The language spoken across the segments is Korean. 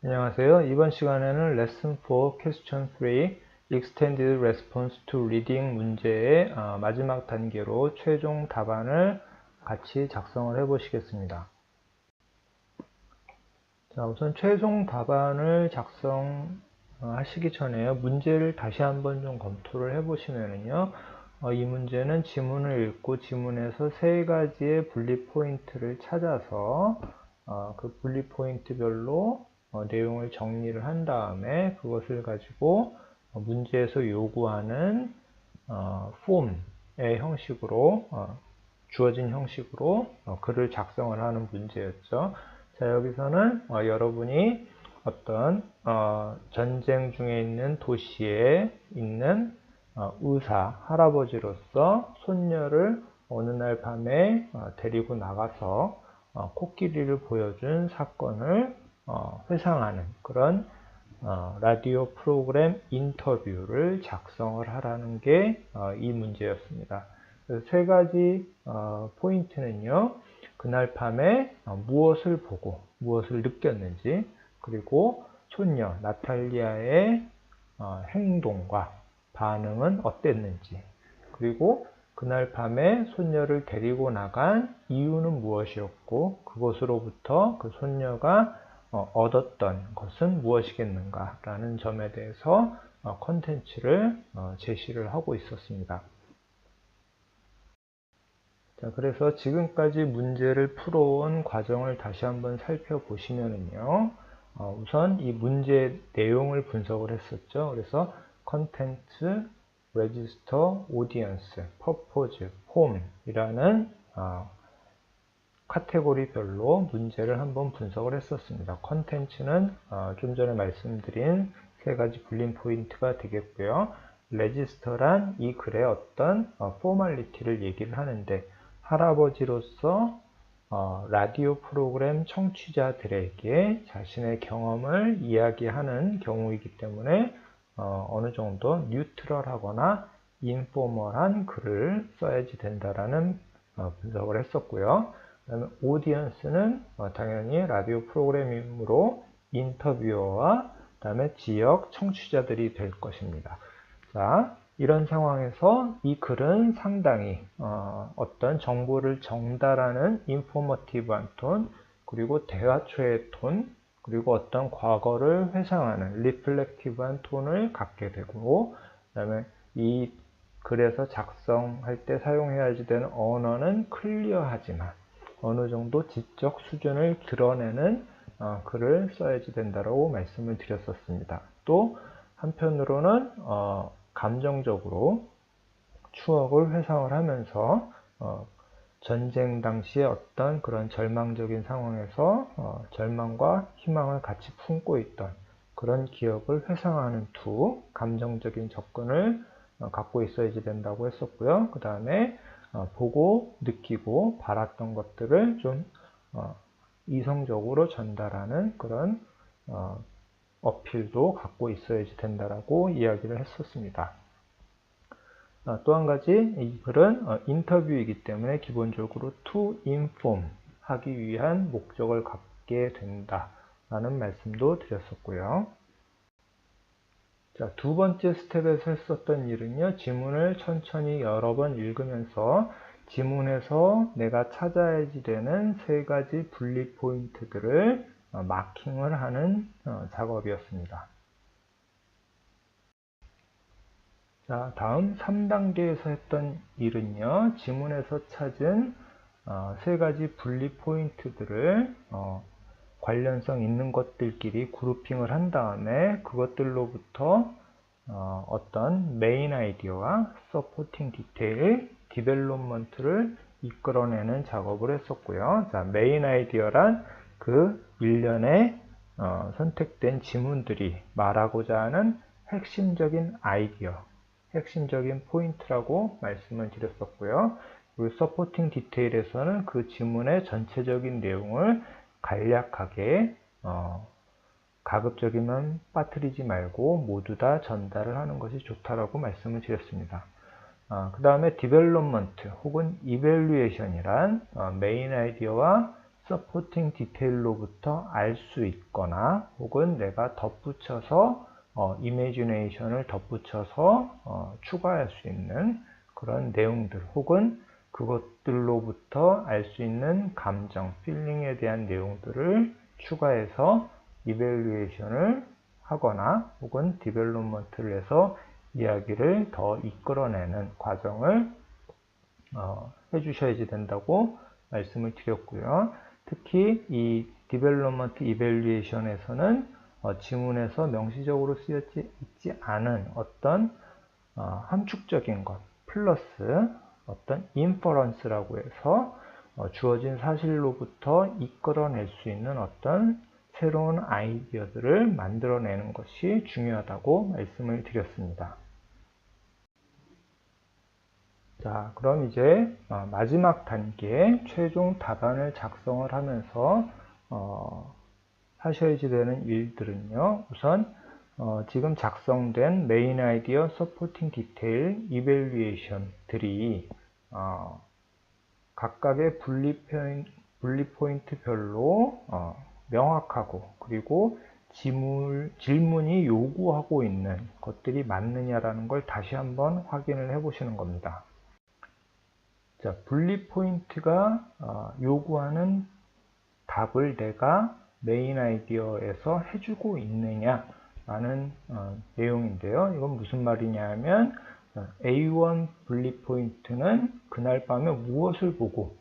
안녕하세요. 이번 시간에는 Lesson 4 Question 3 Extended Response to Reading 문제의 마지막 단계로 최종 답안을 같이 작성을 해 보시겠습니다. 자, 우선 최종 답안을 작성하시기 전에 문제를 다시 한번 좀 검토를 해 보시면은요. 이 문제는 지문을 읽고 지문에서 세 가지의 분리 포인트를 찾아서 그 분리 포인트별로 내용을 정리를 한 다음에 그것을 가지고 문제에서 요구하는 폼의 형식으로 주어진 형식으로 글을 작성을 하는 문제였죠. 자, 여기서는 여러분이 어떤 전쟁 중에 있는 도시에 있는 의사, 할아버지로서 손녀를 어느 날 밤에 데리고 나가서 코끼리를 보여준 사건을 회상하는 그런 라디오 프로그램 인터뷰를 작성을 하라는 게 이 문제였습니다. 그래서 세 가지 포인트는요. 그날 밤에 무엇을 보고 무엇을 느꼈는지, 그리고 손녀 나탈리아의 행동과 반응은 어땠는지, 그리고 그날 밤에 손녀를 데리고 나간 이유는 무엇이었고 그것으로부터 그 손녀가 얻었던 것은 무엇이겠는가 라는 점에 대해서 컨텐츠를 제시를 하고 있었습니다. 자, 그래서 지금까지 문제를 풀어온 과정을 다시 한번 살펴보시면은요. 우선 이 문제 내용을 분석을 했었죠. 그래서 컨텐츠, 레지스터, 오디언스, 퍼포즈, 폼이라는 카테고리별로 문제를 한번 분석을 했었습니다. 컨텐츠는 좀 전에 말씀드린 세 가지 불림 포인트가 되겠고요. 레지스터란 이 글의 어떤 포멀리티를 얘기를 하는데, 할아버지로서 라디오 프로그램 청취자들에게 자신의 경험을 이야기하는 경우이기 때문에 어느 정도 뉴트럴하거나 인포멀한 글을 써야지 된다라는 분석을 했었고요. 그다음에 오디언스는 당연히 라디오 프로그램이므로 인터뷰어와 그다음에 지역 청취자들이 될 것입니다. 자, 이런 상황에서 이 글은 상당히 어떤 정보를 전달하는 인포머티브한 톤, 그리고 대화 초의 톤, 그리고 어떤 과거를 회상하는 리플렉티브한 톤을 갖게 되고, 그다음에 이 글에서 작성할 때 사용해야 되는 언어는 클리어하지만 어느 정도 지적 수준을 드러내는 글을 써야지 된다고 말씀을 드렸었습니다. 또 한편으로는 감정적으로 추억을 회상을 하면서 전쟁 당시의 어떤 그런 절망적인 상황에서 절망과 희망을 같이 품고 있던 그런 기억을 회상하는 감정적인 접근을 갖고 있어야지 된다고 했었고요. 그 다음에 보고 느끼고 바랐던 것들을 좀 이성적으로 전달하는 그런 어필도 갖고 있어야지 된다라고 이야기를 했었습니다. 또 한 가지, 이 글은 인터뷰이기 때문에 기본적으로 to inform 하기 위한 목적을 갖게 된다라는 말씀도 드렸었고요. 자, 두 번째 스텝에서 했었던 일은요, 지문을 천천히 여러 번 읽으면서 지문에서 내가 찾아야지 되는 세 가지 분리 포인트들을 마킹을 하는 작업이었습니다. 자, 다음 3단계에서 했던 일은요, 지문에서 찾은 세 가지 분리 포인트들을 관련성 있는 것들끼리 그룹핑을 한 다음에 그것들로부터 어떤 메인 아이디어와 서포팅 디테일, 디벨롭먼트를 이끌어내는 작업을 했었고요. 자, 메인 아이디어란 그 일련의 선택된 지문들이 말하고자 하는 핵심적인 아이디어, 핵심적인 포인트라고 말씀을 드렸었고요. 그리고 서포팅 디테일에서는 그 지문의 전체적인 내용을 간략하게 가급적이면 빠뜨리지 말고 모두 다 전달을 하는 것이 좋다라고 말씀을 드렸습니다. 그 다음에 디벨롭먼트 혹은 이밸류에이션이란 메인 아이디어와 서포팅 디테일로부터 알 수 있거나 혹은 내가 덧붙여서 이미지네이션을 덧붙여서 추가할 수 있는 그런 내용들 혹은 그것들로부터 알 수 있는 감정, 필링에 대한 내용들을 추가해서 이밸류에이션을 하거나 혹은 디벨롭먼트를 해서 이야기를 더 이끌어내는 과정을 해주셔야지 된다고 말씀을 드렸고요. 특히 이 디벨롭먼트 이밸류에이션에서는 지문에서 명시적으로 쓰여져 있지 않은 어떤 함축적인 것 플러스 어떤 인퍼런스라고 해서 주어진 사실로부터 이끌어낼 수 있는 어떤 새로운 아이디어들을 만들어내는 것이 중요하다고 말씀을 드렸습니다. 자, 그럼 이제 마지막 단계 최종 답안을 작성을 하면서 하셔야지 되는 일들은요. 우선 지금 작성된 메인 아이디어, 서포팅 디테일, 이밸류에이션들이 각각의 분리 포인트별로 명확하고 그리고 질문이 요구하고 있는 것들이 맞느냐라는 걸 다시 한번 확인을 해 보시는 겁니다. 자, 분리 포인트가 요구하는 답을 내가 메인 아이디어에서 해주고 있느냐라는 내용인데요. 이건 무슨 말이냐 하면 A1 분리 포인트는 그날 밤에 무엇을 보고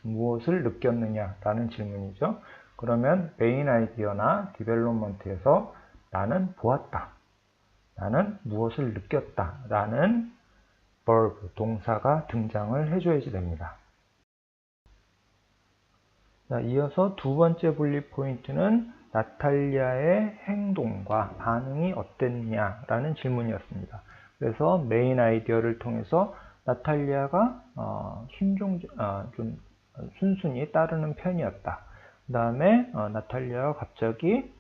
무엇을 느꼈느냐라는 질문이죠. 그러면 메인 아이디어나 디벨롭먼트에서 나는 보았다, 나는 무엇을 느꼈다 라는 verb, 동사가 등장을 해줘야지 됩니다. 자, 이어서 두 번째 분리 포인트는 나탈리아의 행동과 반응이 어땠냐라는 질문이었습니다. 그래서 메인 아이디어를 통해서 나탈리아가 좀 순순히 따르는 편이었다. 그 다음에 나탈리아가 갑자기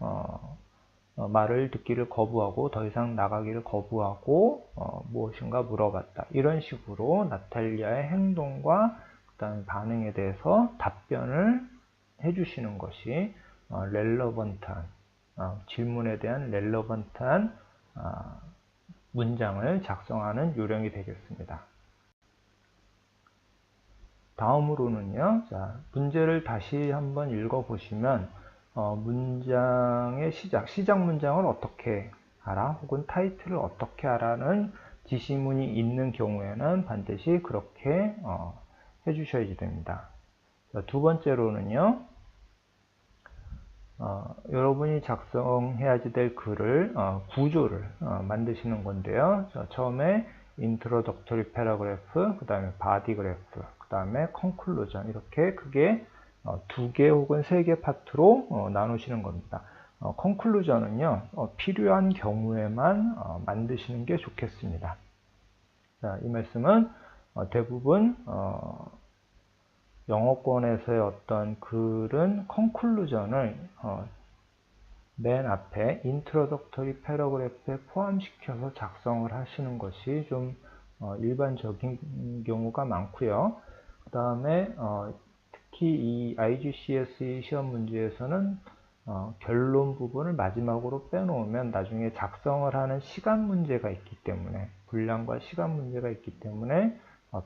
말을 듣기를 거부하고 더 이상 나가기를 거부하고 무엇인가 물어봤다. 이런 식으로 나탈리아의 행동과 그다음에 반응에 대해서 답변을 해주시는 것이 렐러번트한 질문에 대한 렐러번트한 문장을 작성하는 요령이 되겠습니다. 다음으로는요, 자, 문제를 다시 한번 읽어보시면 문장의 시작 문장을 어떻게 하라 혹은 타이틀을 어떻게 하라는 지시문이 있는 경우에는 반드시 그렇게 해주셔야지 됩니다. 자, 두 번째로는요, 여러분이 작성해야지 될 글을 구조를 만드시는 건데요. 자, 처음에 introductory paragraph, 그 다음에 body graph, 그 다음에 conclusion 이렇게 크게 두 개 혹은 세 개 파트로 나누시는 겁니다. conclusion은요 필요한 경우에만 만드시는 게 좋겠습니다. 자, 이 말씀은 대부분 영어권에서의 어떤 글은 conclusion을 맨 앞에 introductory paragraph에 포함시켜서 작성을 하시는 것이 좀 일반적인 경우가 많고요. 그 다음에 특히 이 IGCSE 시험 문제에서는 결론 부분을 마지막으로 빼놓으면 나중에 작성을 하는 시간 문제가 있기 때문에 분량과 시간 문제가 있기 때문에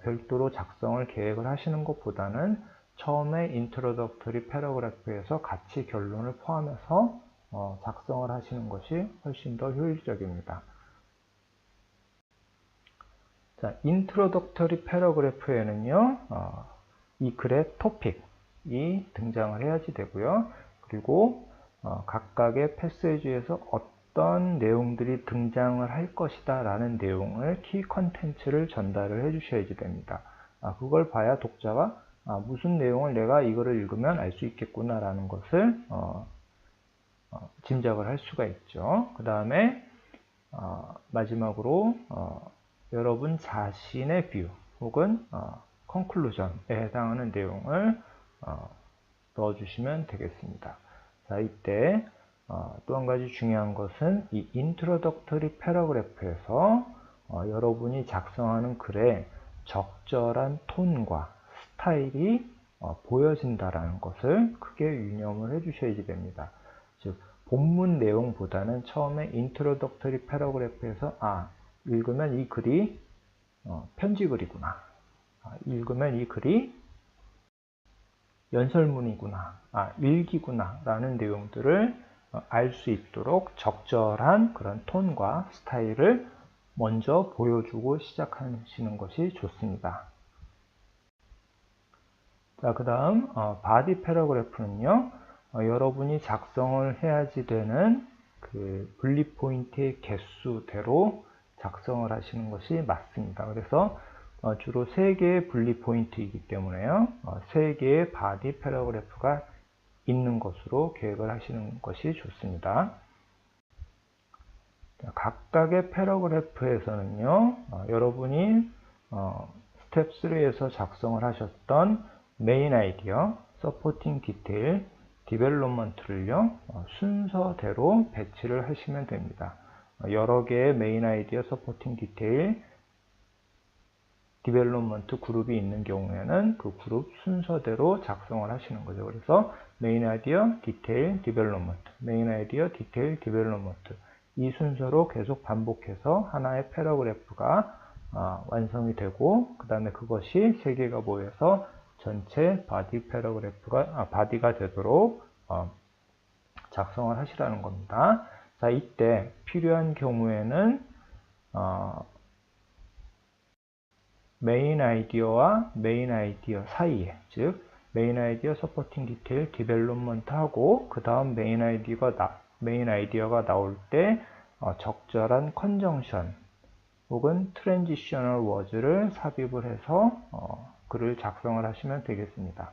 별도로 작성을 계획을 하시는 것보다는 처음에 introductory paragraph에서 같이 결론을 포함해서 작성을 하시는 것이 훨씬 더 효율적입니다. 자, introductory paragraph에는요, 이 글의 토픽이 등장을 해야지 되고요. 그리고 각각의 패시지에서 어떤 내용들이 등장을 할 것이다 라는 내용을 키 컨텐츠를 전달을 해 주셔야지 됩니다. 그걸 봐야 독자가 무슨 내용을 내가 이거를 읽으면 알 수 있겠구나 라는 것을 짐작을 할 수가 있죠. 그 다음에 마지막으로 여러분 자신의 뷰 혹은 컨클루전에 해당하는 내용을 넣어주시면 되겠습니다. 자, 이때 또 한 가지 중요한 것은 이 introductory paragraph에서 여러분이 작성하는 글의 적절한 톤과 스타일이 보여진다라는 것을 크게 유념을 해주셔야 됩니다. 즉 본문 내용보다는 처음에 introductory paragraph에서 읽으면 이 글이 편지글이구나, 읽으면 이 글이 연설문이구나, 일기구나 라는 내용들을 알 수 있도록 적절한 그런 톤과 스타일을 먼저 보여주고 시작하시는 것이 좋습니다. 자, 그 다음 바디 패러그래프는요, 여러분이 작성을 해야지 되는 그 분리 포인트의 개수대로 작성을 하시는 것이 맞습니다. 그래서 주로 3개의 분리 포인트이기 때문에요, 3개의 바디 패러그래프가 있는 것으로 계획을 하시는 것이 좋습니다. 자, 각각의 패러그래프에서는요, 여러분이 스텝 3에서 작성을 하셨던 메인 아이디어, 서포팅 디테일, 디벨롭먼트를요, 순서대로 배치를 하시면 됩니다. 여러 개의 메인 아이디어, 서포팅 디테일, 디벨롭먼트 그룹이 있는 경우에는 그 그룹 순서대로 작성을 하시는 거죠. 그래서 메인 아이디어, 디테일, 디벨롭먼트, 메인 아이디어, 디테일, 디벨롭먼트, 이 순서로 계속 반복해서 하나의 패러그래프가 완성이 되고, 그 다음에 그것이 3개가 모여서 전체 바디 패러그래프가 바디가 되도록 작성을 하시라는 겁니다. 자, 이때 필요한 경우에는 메인 아이디어와 메인 아이디어 사이에, 즉 메인 아이디어, 서포팅 디테일, 디벨롭먼트 하고 그 다음 메인 아이디어가 나올 때 적절한 컨정션 혹은 트랜지셔널 워즈를 삽입을 해서 글을 작성을 하시면 되겠습니다.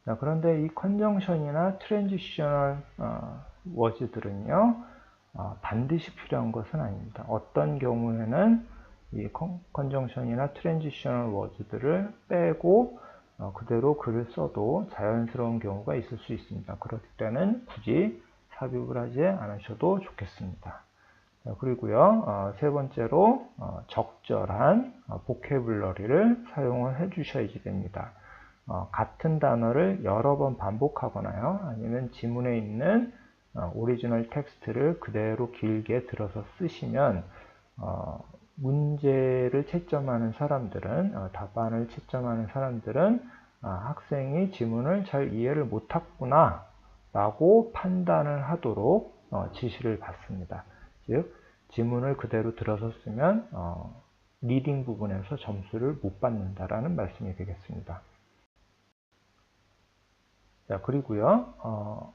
자, 그런데 이 컨정션이나 트랜지셔널 워즈들은요, 반드시 필요한 것은 아닙니다. 어떤 경우에는 이 컨정션이나 트랜지셔널 워즈들을 빼고 그대로 글을 써도 자연스러운 경우가 있을 수 있습니다. 그럴 때는 굳이 삽입을 하지 않으셔도 좋겠습니다. 자, 그리고요, 세 번째로 적절한 보캐블러리를 사용을 해 주셔야 됩니다. 같은 단어를 여러 번 반복하거나요, 아니면 지문에 있는 오리지널 텍스트를 그대로 길게 들어서 쓰시면 문제를 채점하는 사람들은, 답안을 채점하는 사람들은 학생이 지문을 잘 이해를 못했구나 라고 판단을 하도록 지시를 받습니다. 즉 지문을 그대로 들어서 쓰면 리딩 부분에서 점수를 못 받는다라는 말씀이 되겠습니다. 자, 그리고요,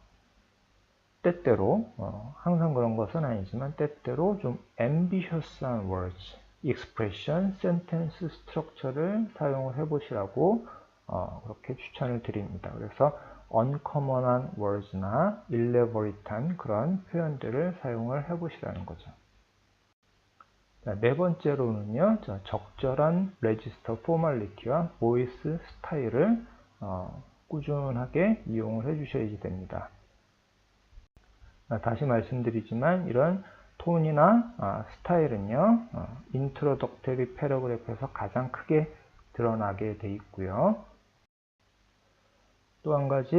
때때로 항상 그런 것은 아니지만 때때로 좀 ambitious한 words, expression, sentence structure를 사용을 해보시라고 그렇게 추천을 드립니다. 그래서 uncommon한 words나 elaborate한 그런 표현들을 사용을 해보시라는 거죠. 자, 네 번째로는요, 적절한 register formality와 voice 스타일을 꾸준하게 이용을 해주셔야 됩니다. 다시 말씀드리지만 이런 톤이나 스타일은요, 인트로덕터리 패러그래프에서 가장 크게 드러나게 돼 있고요. 또 한 가지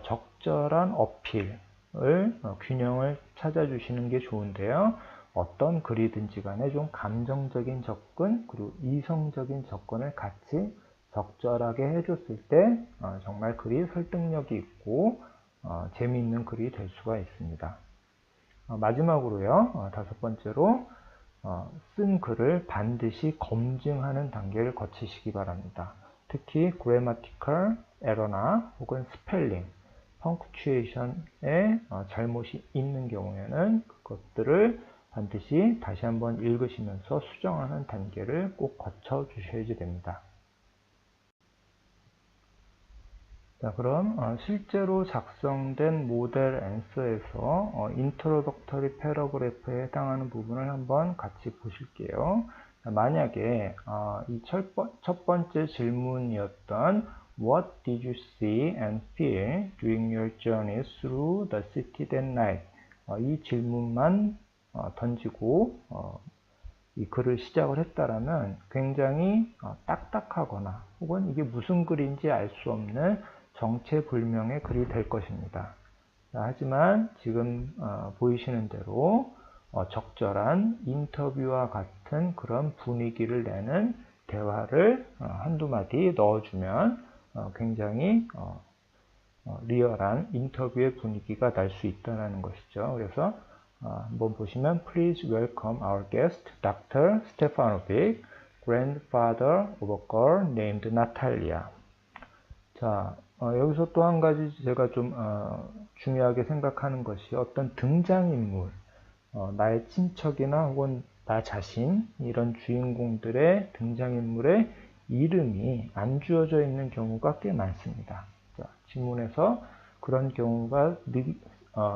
적절한 어필을 균형을 찾아주시는 게 좋은데요. 어떤 글이든지 간에 좀 감정적인 접근 그리고 이성적인 접근을 같이 적절하게 해줬을 때 정말 글이 설득력이 있고 재미있는 글이 될 수가 있습니다. 마지막으로요, 5번째로 쓴 글을 반드시 검증하는 단계를 거치시기 바랍니다. 특히 grammatical error나 혹은 spelling, punctuation에 잘못이 있는 경우에는 그것들을 반드시 다시 한번 읽으시면서 수정하는 단계를 꼭 거쳐 주셔야 됩니다. 자, 그럼 실제로 작성된 모델 앤서에서 인트로덕터리 패러그래프에 해당하는 부분을 한번 같이 보실게요. 자, 만약에 이 첫 번째 질문이었던 What did you see and feel during your journey through the city that night? 이 질문만 던지고 이 글을 시작을 했다라면 굉장히 딱딱하거나 혹은 이게 무슨 글인지 알 수 없는 정체불명의 글이 될 것입니다. 자, 하지만 지금 보이시는 대로 적절한 인터뷰와 같은 그런 분위기를 내는 대화를 한두 마디 넣어주면 굉장히 리얼한 인터뷰의 분위기가 날 수 있다는 것이죠. 그래서 한번 보시면 Please welcome our guest, Dr. Stefanovic, grandfather of a girl named Natalia. 자, 여기서 또 한 가지 제가 좀 중요하게 생각하는 것이 어떤 등장인물, 나의 친척이나 혹은 나 자신, 이런 주인공들의 등장인물의 이름이 안 주어져 있는 경우가 꽤 많습니다. 자, 지문에서 그런 경우가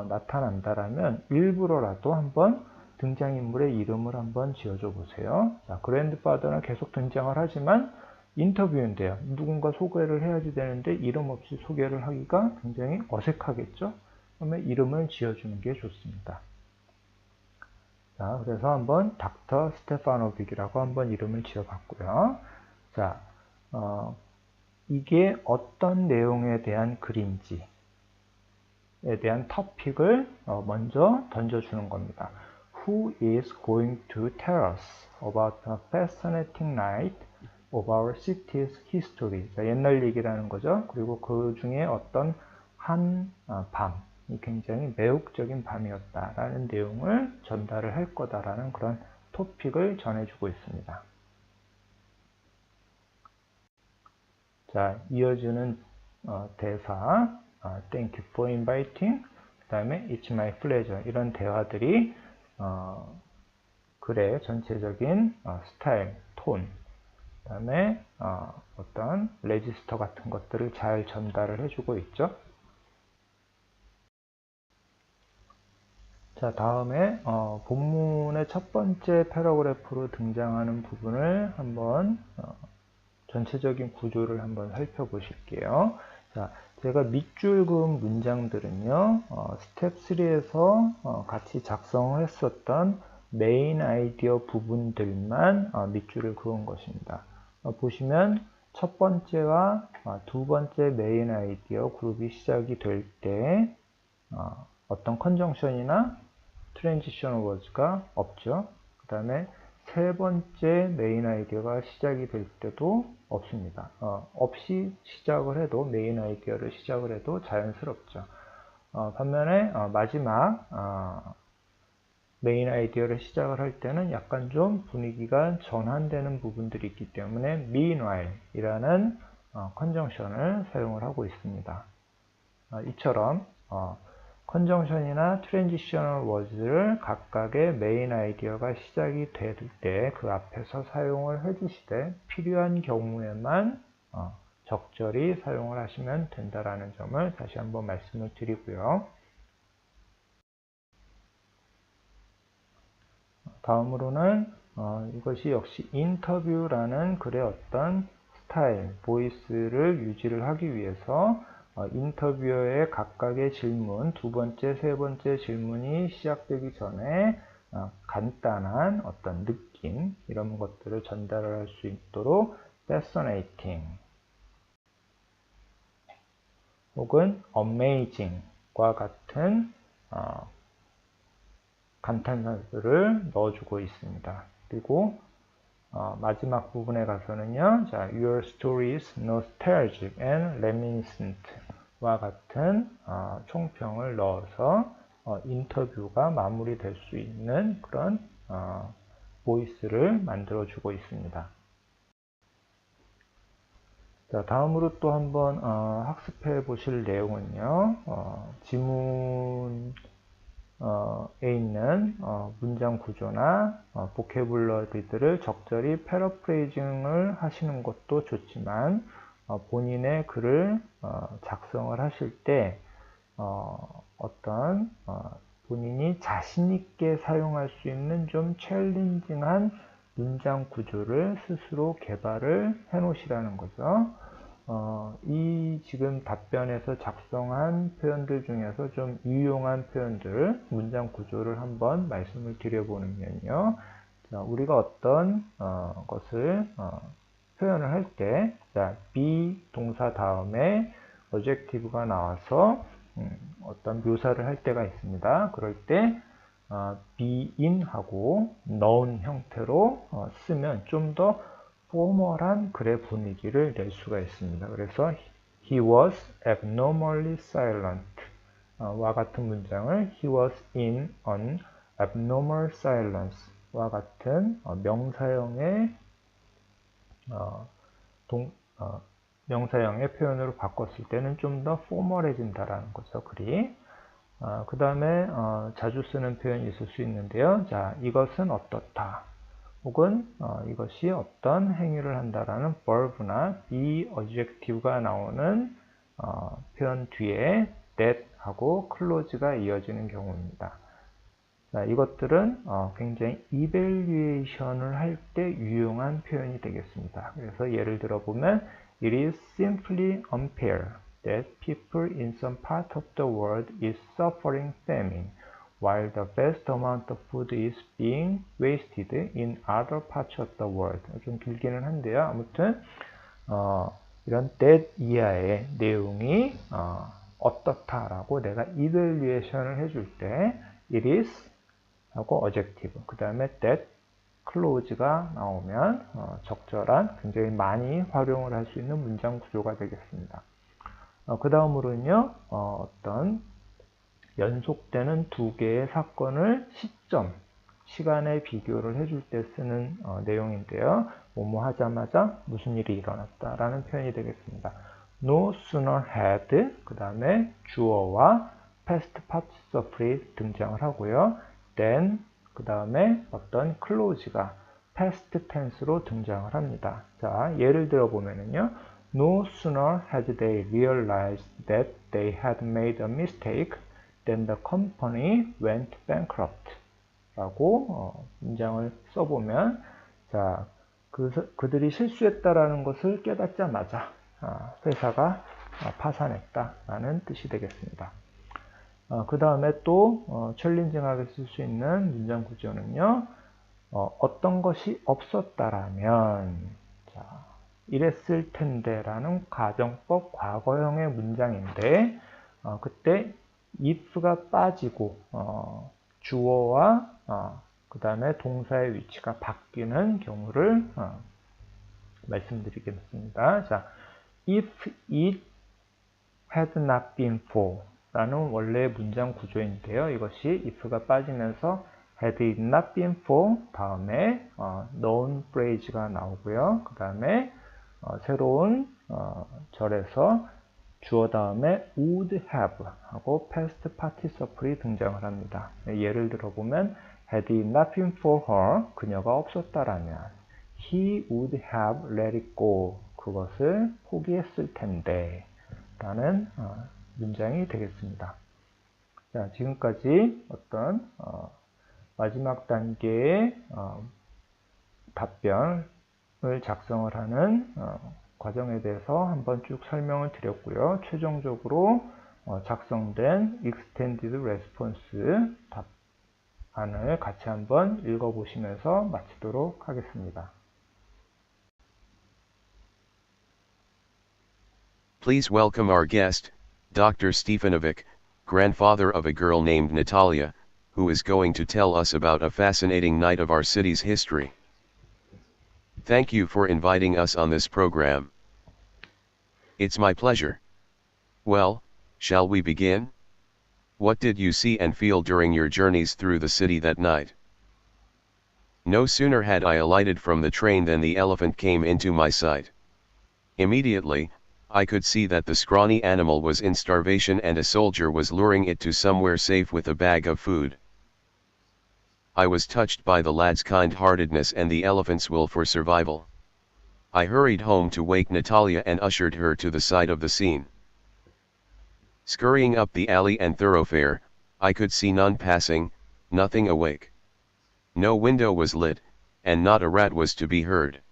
나타난다라면 일부러라도 한번 등장인물의 이름을 한번 지어줘 보세요. 자, 그랜드파더는 계속 등장을 하지만 인터뷰인데요. 누군가 소개를 해야지 되는데 이름 없이 소개를 하기가 굉장히 어색하겠죠? 그러면 이름을 지어주는 게 좋습니다. 자, 그래서 한번 닥터 스테파노빅이라고 한번 이름을 지어봤고요. 자, 이게 어떤 내용에 대한 글인지에 대한 토픽을 먼저 던져주는 겁니다. Who is going to tell us about a fascinating night of our city's history? 자, 옛날 얘기라는 거죠. 그리고 그 중에 어떤 한 밤이 굉장히 매혹적인 밤이었다라는 내용을 전달을 할 거다라는 그런 토픽을 전해주고 있습니다. 자, 이어지는 대사, Thank you for inviting, 그 다음에 It's my pleasure, 이런 대화들이 글의 전체적인 스타일, 톤, 그 다음에 어떤 레지스터 같은 것들을 잘 전달을 해주고 있죠. 자, 다음에 본문의 첫 번째 패러그래프로 등장하는 부분을 한번 전체적인 구조를 한번 살펴보실게요. 자, 제가 밑줄 그은 문장들은요, 스텝 3에서 같이 작성을 했었던 메인 아이디어 부분들만 밑줄을 그은 것입니다. 보시면 첫 번째와 두 번째 메인 아이디어 그룹이 시작이 될 때 어떤 컨정션이나 트랜지션 워즈가 없죠. 그 다음에 세 번째 메인 아이디어가 시작이 될 때도 없습니다. 없이 시작을 해도, 메인 아이디어를 시작을 해도 자연스럽죠. 반면에 마지막 메인 아이디어를 시작을 할 때는 약간 좀 분위기가 전환되는 부분들이 있기 때문에 meanwhile 이라는 컨정션을 사용을 하고 있습니다. 이처럼 컨정션이나 트랜지셔널 워즈를 각각의 메인 아이디어가 시작이 될 때 그 앞에서 사용을 해주시되 필요한 경우에만 적절히 사용을 하시면 된다라는 점을 다시 한번 말씀을 드리고요. 다음으로는 이것이 역시 인터뷰라는 글의 어떤 스타일, 보이스를 유지를 하기 위해서 인터뷰어의 각각의 질문, 두 번째, 세 번째 질문이 시작되기 전에 간단한 어떤 느낌, 이런 것들을 전달할 수 있도록 fascinating 혹은 amazing과 같은 감탄사들을 넣어주고 있습니다. 그리고 마지막 부분에 가서는요, 자, Your story is nostalgic and reminiscent 와 같은 총평을 넣어서 인터뷰가 마무리될 수 있는 그런 보이스를 만들어주고 있습니다. 자, 다음으로 또 한번 학습해 보실 내용은요, 지문에 있는 문장 구조나 보캐블러리들을 적절히 패러프레이징을 하시는 것도 좋지만 본인의 글을 작성을 하실 때 어떤 본인이 자신 있게 사용할 수 있는 좀 챌린징한 문장 구조를 스스로 개발을 해 놓으시라는 거죠. 이 지금 답변에서 작성한 표현들 중에서 좀 유용한 표현들, 문장 구조를 한번 말씀을 드려보면요. 자, 우리가 어떤 것을 표현을 할 때, 자, be 동사 다음에 adjective가 나와서 어떤 묘사를 할 때가 있습니다. 그럴 때 be in 하고 known 형태로 쓰면 좀 더 포멀한 글의 분위기를 낼 수가 있습니다. 그래서 he was abnormally silent 와 같은 문장을 he was in an abnormal silence 와 같은 명사형의 명사형의 표현으로 바꿨을 때는 좀 더 포멀해진다라는 거죠, 글이. 그 다음에 자주 쓰는 표현이 있을 수 있는데요. 자, 이것은 어떻다. 혹은 이것이 어떤 행위를 한다라는 verb나 be adjective가 나오는 표현 뒤에 that 하고 clause가 이어지는 경우입니다. 자, 이것들은 굉장히 evaluation을 할 때 유용한 표현이 되겠습니다. 그래서 예를 들어 보면 It is simply unfair that people in some part of the world is suffering famine, while the vast amount of food is being wasted in other parts of the world. 좀 길기는 한데요. 아무튼 이런 that 이하의 내용이 어떻다라고 내가 evaluation을 해줄 때 it is 하고 adjective, 그 다음에 that clause가 나오면 적절한, 굉장히 많이 활용을 할 수 있는 문장 구조가 되겠습니다. 그 다음으로는요, 어떤 연속되는 두 개의 사건을 시간에 비교를 해줄 때 쓰는 내용인데요. 뭐뭐 하자마자 무슨 일이 일어났다라는 표현이 되겠습니다. No sooner had, 그 다음에 주어와 past participle이 등장을 하고요. then, 그 다음에 어떤 clause가 past tense로 등장을 합니다. 자, 예를 들어 보면은요. No sooner had they realized that they had made a mistake than the company went bankrupt. 라고 문장을 써보면, 자, 그들이 실수했다라는 것을 깨닫자마자 회사가 파산했다라는 뜻이 되겠습니다. 그 다음에 또 챌린징하게 쓸 수 있는 문장 구조는요. 어떤 것이 없었다라면, 자, 이랬을 텐데 라는 가정법 과거형의 문장인데 그때 if가 빠지고 주어와 그 다음에 동사의 위치가 바뀌는 경우를 말씀드리겠습니다. 자, if it had not been for 라는 원래의 문장 구조인데요. 이것이 if가 빠지면서 had it not been for 다음에 known phrase가 나오고요. 그 다음에 새로운 절에서 주어 다음에 would have 하고 past participle이 등장을 합니다. 예를 들어 보면 had it not been for her, 그녀가 없었다라면 he would have let it go, 그것을 포기했을 텐데 라는 문장이 되겠습니다. 자, 지금까지 어떤 마지막 단계의 답변을 작성을 하는 과정에 대해서 한번 쭉 설명을 드렸고요. 최종적으로 작성된 Extended Response 답안을 같이 한번 읽어보시면서 마치도록 하겠습니다. Please welcome our guest, Dr. Stefanovic, grandfather of a girl named Natalia, who is going to tell us about a fascinating night of our city's history. Thank you for inviting us on this program. It's my pleasure. Well, shall we begin? What did you see and feel during your journeys through the city that night? No sooner had I alighted from the train than the elephant came into my sight. Immediately, I could see that the scrawny animal was in starvation and a soldier was luring it to somewhere safe with a bag of food. I was touched by the lad's kind-heartedness and the elephant's will for survival. I hurried home to wake Natalia and ushered her to the side of the scene. Scurrying up the alley and thoroughfare, I could see none passing, nothing awake. No window was lit, and not a rat was to be heard.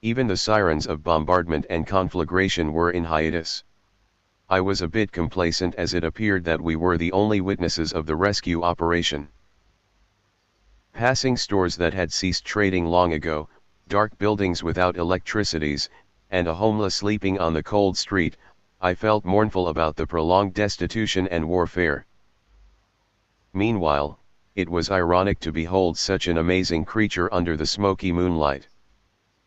Even the sirens of bombardment and conflagration were in hiatus. I was a bit complacent as it appeared that we were the only witnesses of the rescue operation. Passing stores that had ceased trading long ago, dark buildings without electricities, and a homeless sleeping on the cold street, I felt mournful about the prolonged destitution and warfare. Meanwhile, it was ironic to behold such an amazing creature under the smoky moonlight.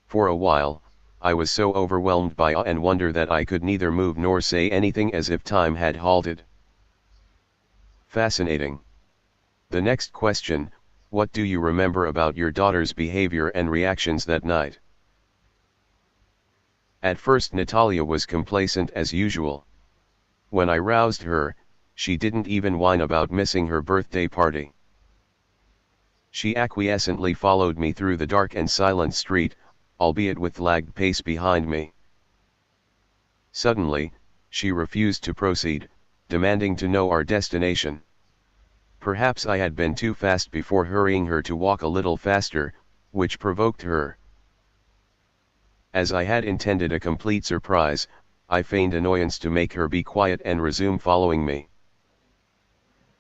For a while, I was so overwhelmed by awe and wonder that I could neither move nor say anything, as if time had halted. Fascinating. The next question: what do you remember about your daughter's behavior and reactions that night? At first Natalia was complacent as usual. When I roused her, she didn't even whine about missing her birthday party. She acquiescently followed me through the dark and silent street, albeit with lagged pace behind me. Suddenly, she refused to proceed, demanding to know our destination. Perhaps I had been too fast before hurrying her to walk a little faster, which provoked her. As I had intended a complete surprise, I feigned annoyance to make her be quiet and resume following me.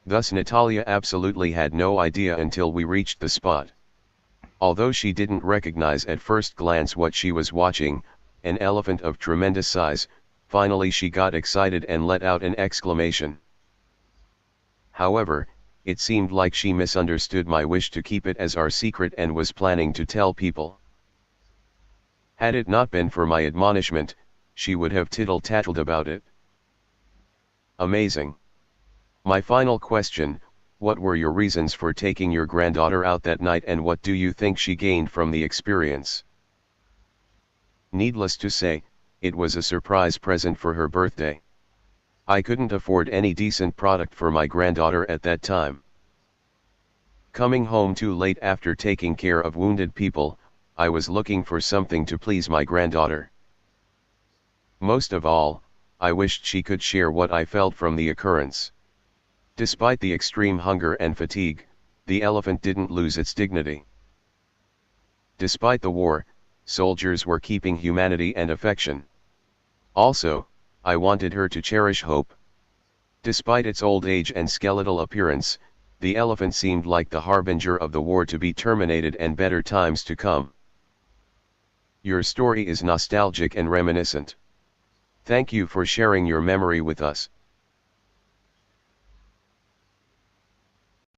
Thus Natalia absolutely had no idea until we reached the spot. Although she didn't recognize at first glance what she was watching, an elephant of tremendous size, finally she got excited and let out an exclamation. However, it seemed like she misunderstood my wish to keep it as our secret and was planning to tell people. Had it not been for my admonishment, she would have tittle-tattled about it. Amazing. My final question: what were your reasons for taking your granddaughter out that night, and what do you think she gained from the experience? Needless to say, it was a surprise present for her birthday. I couldn't afford any decent product for my granddaughter at that time. Coming home too late after taking care of wounded people, I was looking for something to please my granddaughter. Most of all, I wished she could share what I felt from the occurrence. Despite the extreme hunger and fatigue, the elephant didn't lose its dignity. Despite the war, soldiers were keeping humanity and affection. Also, I wanted her to cherish hope. Despite its old age and skeletal appearance, the elephant seemed like the harbinger of the war to be terminated and better times to come. Your story is nostalgic and reminiscent. Thank you for sharing your memory with us.